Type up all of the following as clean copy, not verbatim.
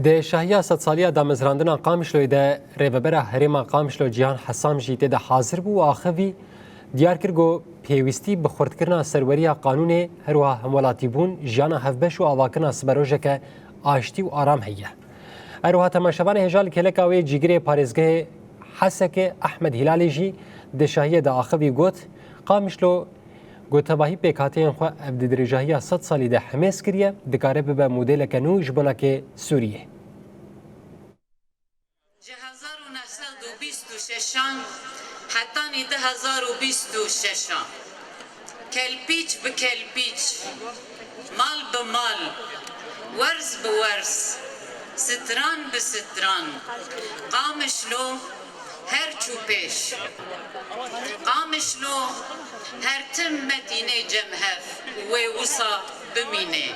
د شاهیا صد سالیا د مزراندنا قامشلو د ریببره هریما قامشلو جیان حسام جیته د حاضر بو اخوی دیار کرگو پیوستی بخوردکرنا سروریا قانون هروا همولاتی بون جانا هفبش و آواکرنا سبروژک آشتی و آرام هیه. هروا تماشاوان هجال کلکاوی جیگری پارزگه حسک احمد هلالی جی د شاهیا د اخوی گوت قامشلو گوتباهی پیکاتین خو ابد درجاهی 100 سالی ده حماس کریه دکاره به مدل کنو جبلک سوریه 1926 حتی 2026 کلپیچ به کلپیچ مال به مال ورز به ورز ستران به ستران قامشلو هر چوپش قامشلو هر تم مدینه جمهف و وصا بمینه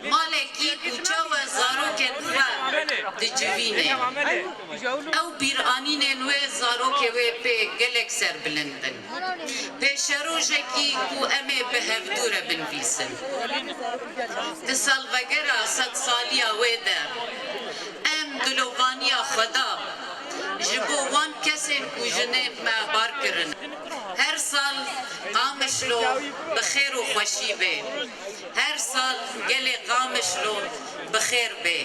مالکی کوچه و زاروک دوا دجوینه او بیرانین نوی زاروک و پی گلک سر بلندن پیشروژکی کو امه به هفدور بنویسن تسالوگرا 100 سالیا و در ام دلوانیا خدا جبو وان کسین کو جنه بار کرن هر سال قامشلو بخیر و خوشی به هر سال گلی قامشلو بخیر به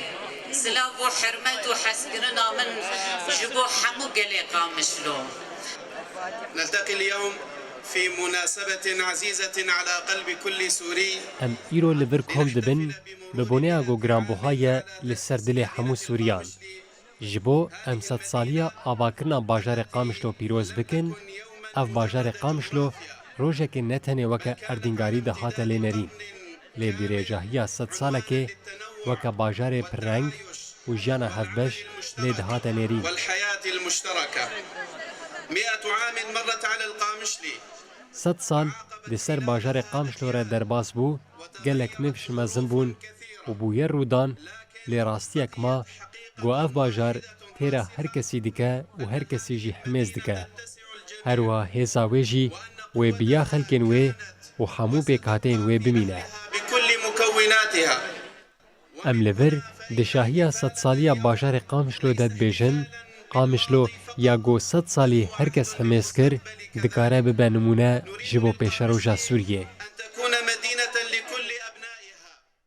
سلاف و حرمت و حسکرنا من جبو حمو گلی قامشلو نلتقي اليوم في مناسبة عزيزة على قلب كل سوري ام ایرو لبر کم دبن ببونه اگو گرانبوهای لسردل حمو سوریان جبو ام 100 سالیا آواکرنا باجار قامشلو پیروز بکن اف باجار قامشلو روژک نتنه وکا اردنگاری ده هات لینرین لی دیرجاهی 100 ساله که وکا باجار پرنگ و جانا هفبش لی ده هات نرین والحياة المشتركة 100 عام مرت على القامشلي 100 سال د سر باجار قامشلو را درباس بو گلک نفش مزن بون و بویر رودان لی راستیک ما گو اف باجار تیرا هر کسی دکه و هر کسی جی حمیز دکه هروا هیزا ویجی و بیا خلکن وی و حمو پیکاتین وی بمینه بكل مكوناتها ام لور د شاهیا 100 سالیا باجار قامشلو دد بیژن قامشلو یا گو 100 سالی هر کس حمیز کر دکاره به نمونه جبو پیشروجا سوریه